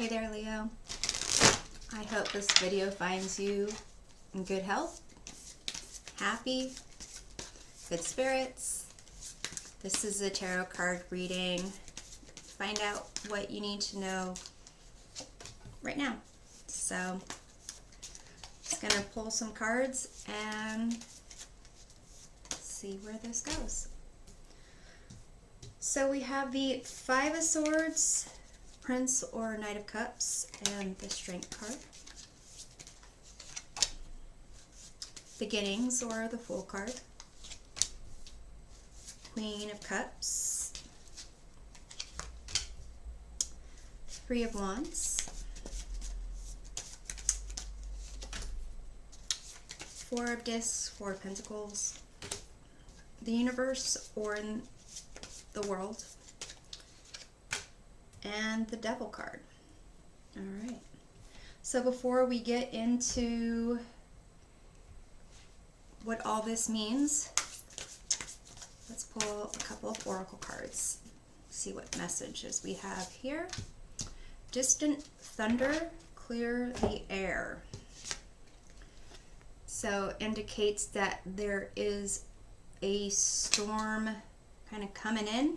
Hey there, Leo. I hope this video finds you in good health, happy, good spirits. This is a tarot card reading. Find out what you need to know right now. So, just gonna pull some cards and see where this goes. So we have the Five of Swords, Prince or Knight of Cups, and the Strength card. Beginnings or the Fool card. Queen of Cups. Three of Wands. Four of Discs, Four of Pentacles. The Universe or in the World. And the Devil card. Alright. So before we get into what all this means, let's pull a couple of oracle cards. See what messages we have here. Distant thunder, clear the air. So indicates that there is a storm kind of coming in.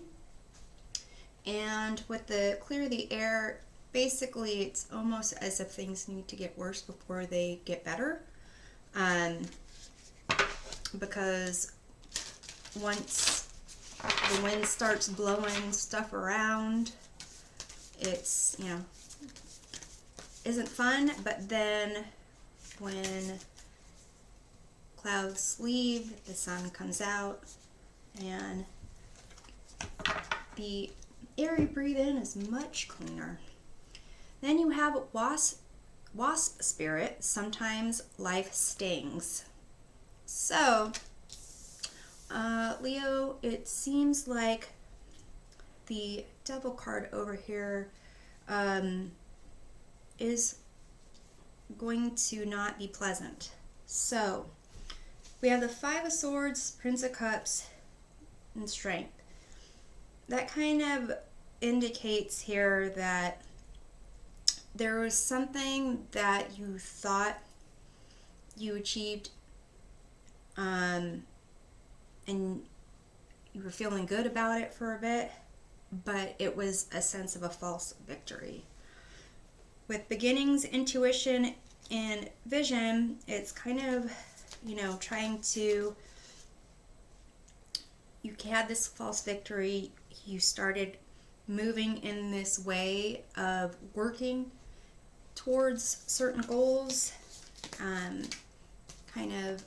And with the clear the air, basically it's almost as if things need to get worse before they get better. Because once the wind starts blowing stuff around, it's, isn't fun. But then when clouds leave, the sun comes out, and the air you breathe in is much cleaner. Then you have wasp spirit. Sometimes life stings. So, Leo, it seems like the Devil card over here is going to not be pleasant. So, we have the Five of Swords, Prince of Cups, and Strength. That kind of indicates here that there was something that you thought you achieved, and you were feeling good about it for a bit, but it was a sense of a false victory. With beginnings, intuition, and vision, it's kind of, trying to, you had this false victory, you started moving in this way of working towards certain goals, kind of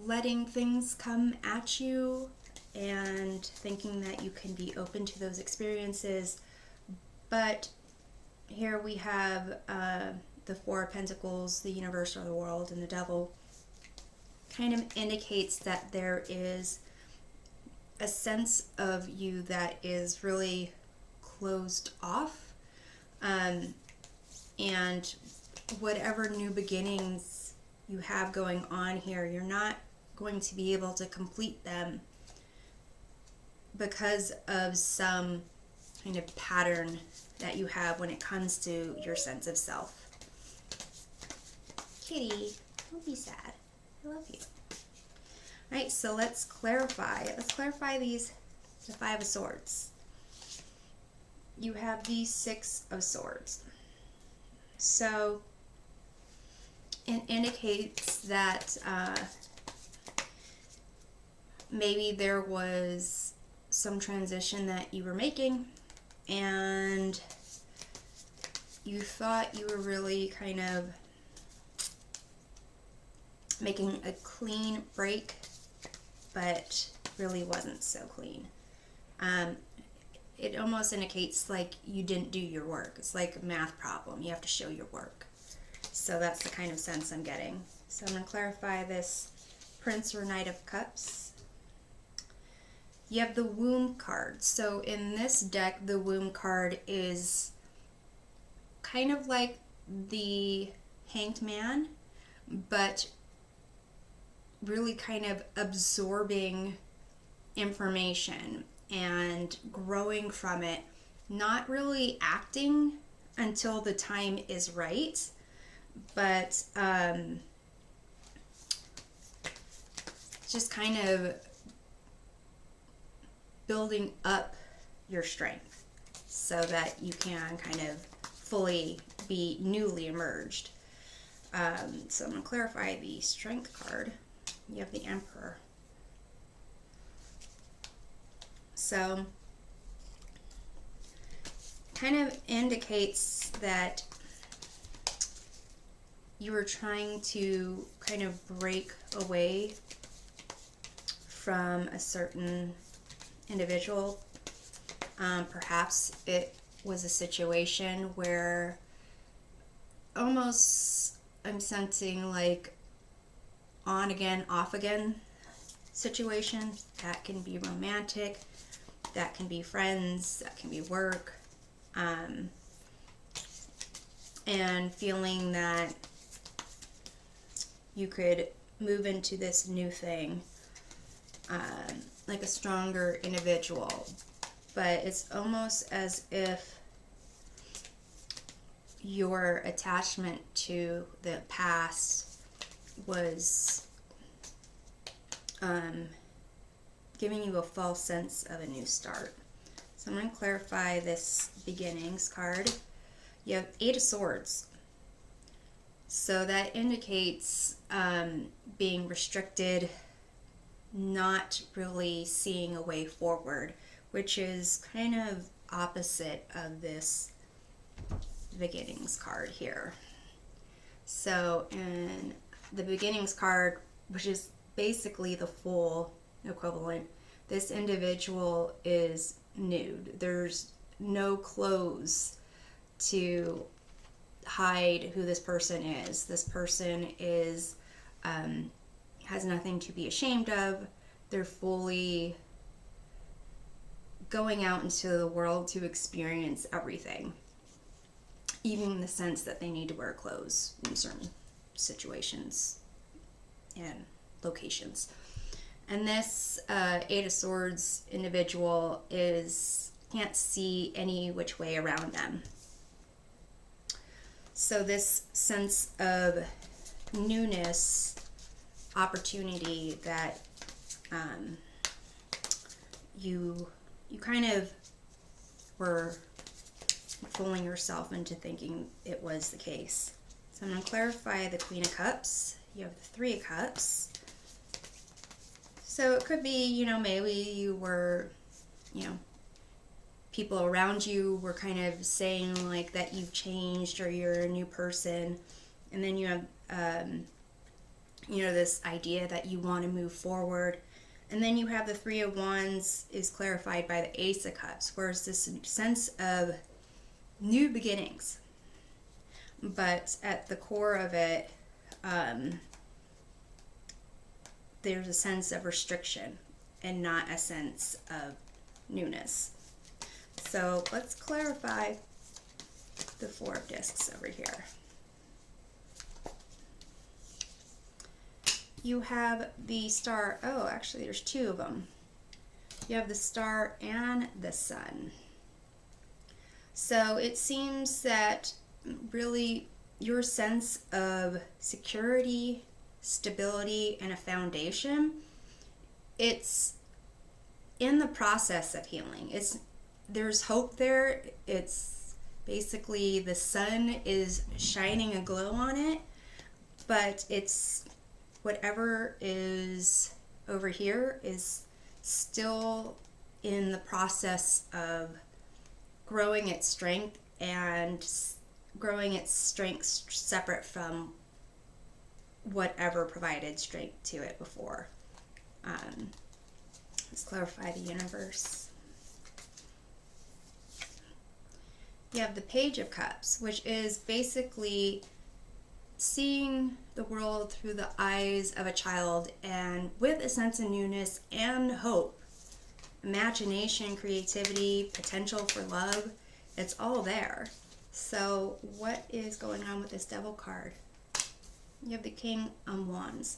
letting things come at you and thinking that you can be open to those experiences. But here we have the Four of Pentacles, the Universe or the World, and the Devil. Kind of indicates that there is a sense of you that is really closed off, and whatever new beginnings you have going on here, you're not going to be able to complete them because of some kind of pattern that you have when it comes to your sense of self. Kitty, don't be sad. I love you. Alright, so let's clarify. Let's clarify the Five of Swords. You have the Six of Swords. So it indicates that maybe there was some transition that you were making, and you thought you were really kind of making a clean break, but really wasn't so clean. It almost indicates like you didn't do your work. It's like a math problem. You have to show your work. So that's the kind of sense I'm getting. So I'm going to clarify this Prince or Knight of Cups. You have the Womb card. So in this deck, the Womb card is kind of like the Hanged Man, but really kind of absorbing information and growing from it, not really acting until the time is right. But just kind of building up your strength so that you can kind of fully be newly emerged. So I'm going to clarify the strength card. You have the Emperor. So kind of indicates that you were trying to kind of break away from a certain individual. Perhaps it was a situation where almost I'm sensing like on again, off again situation. That can be romantic, that can be friends, that can be work, and feeling that you could move into this new thing, like a stronger individual. But it's almost as if your attachment to the past was giving you a false sense of a new start. So I'm going to clarify this beginnings card. You have 8 of Swords. So that indicates being restricted, not really seeing a way forward, which is kind of opposite of this beginnings card here. So in the beginnings card, which is basically the full equivalent, this individual is nude. There's no clothes to hide who this person is. This person is has nothing to be ashamed of. They're fully going out into the world to experience everything, even in the sense that they need to wear clothes in certain situations and locations. And this 8 of Swords individual can't see any which way around them. So this sense of newness, opportunity that you kind of were fooling yourself into thinking it was the case. So I'm going to clarify the Queen of Cups. You have the 3 of Cups. So it could be, maybe you were, people around you were kind of saying like that you've changed or you're a new person. And then you have, this idea that you want to move forward. And then you have the 3 of Wands is clarified by the Ace of Cups, whereas this sense of new beginnings. But at the core of it, there's a sense of restriction and not a sense of newness. So let's clarify the 4 of Discs over here. You have the Star. Oh, actually there's 2 of them. You have the Star and the Sun. So it seems that really your sense of security, stability, and a foundation, it's in the process of healing. There's hope there. It's basically the sun is shining a glow on it, but it's whatever is over here is still in the process of growing its strength and growing its strength separate from whatever provided strength to it before. Let's clarify the universe. You have the Page of Cups, which is basically seeing the world through the eyes of a child and with a sense of newness and hope. Imagination, creativity, potential for love, it's all there. So what is going on with this Devil card? You have the King of Wands.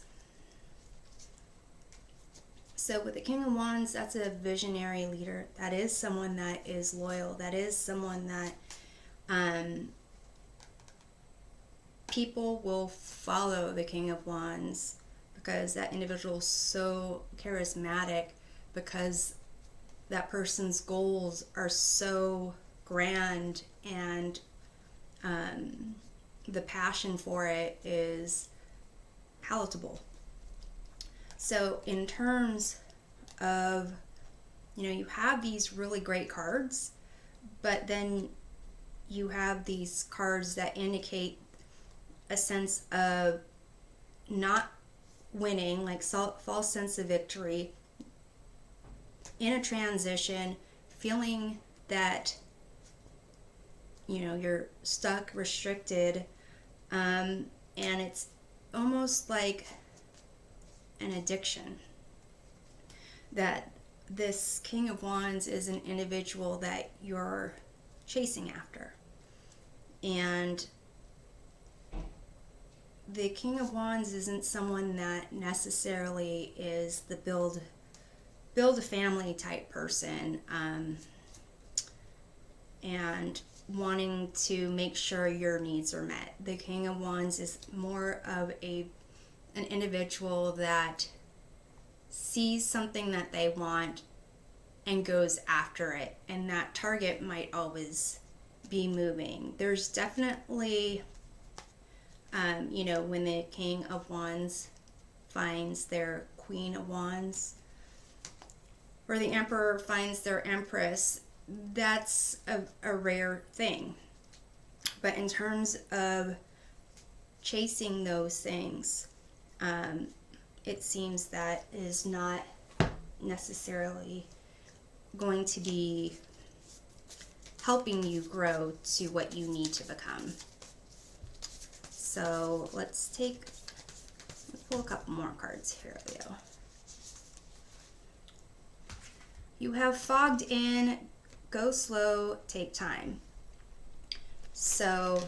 So with the King of Wands, that's a visionary leader. That is someone that is loyal. That is someone that People will follow the King of Wands because that individual is so charismatic, because that person's goals are so grand, and the passion for it is palatable. So in terms of, you have these really great cards, but then you have these cards that indicate a sense of not winning, like false sense of victory, in a transition, feeling that you're stuck, restricted, and it's almost like an addiction. That this King of Wands is an individual that you're chasing after, and the King of Wands isn't someone that necessarily is the build a family type person, and wanting to make sure your needs are met. The King of Wands is more of an individual that sees something that they want and goes after it, and that target might always be moving. There's definitely, when the King of Wands finds their Queen of Wands, or the Emperor finds their Empress, that's a rare thing. But in terms of chasing those things, it seems that is not necessarily going to be helping you grow to what you need to become. So let's pull a couple more cards here, Leo. You have fogged in, go slow, take time. So,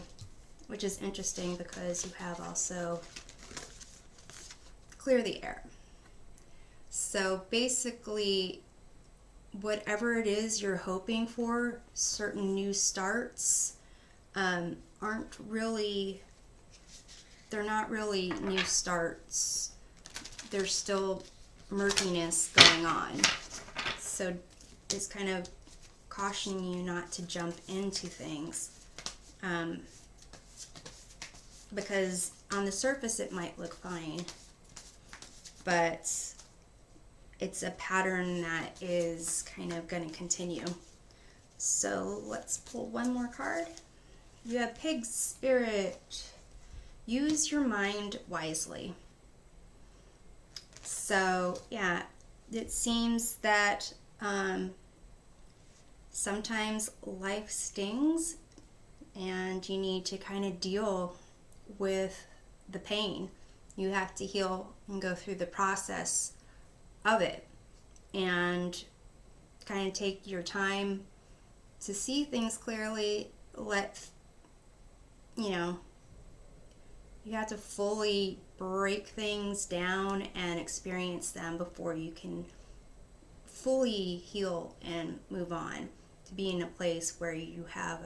which is interesting because you have also clear the air. So basically, whatever it is you're hoping for, certain new starts, they're not really new starts. There's still murkiness going on. So it's kind of cautioning you not to jump into things, because on the surface it might look fine, but it's a pattern that is kind of going to continue. So let's pull one more card. You have Pig Spirit. Use your mind wisely. So yeah, it seems that sometimes life stings and you need to kind of deal with the pain. You have to heal and go through the process of it, and kind of take your time to see things clearly. You have to fully break things down and experience them before you can fully heal and move on, to be in a place where you have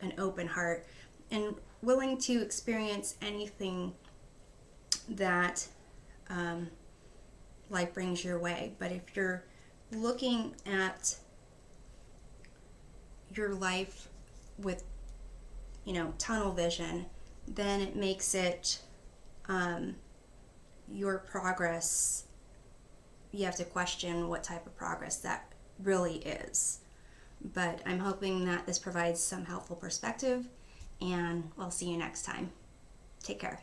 an open heart and willing to experience anything that life brings your way. But if you're looking at your life with tunnel vision, then it makes it your progress, you have to question what type of progress that really is. But I'm hoping that this provides some helpful perspective, and we'll see you next time. Take care.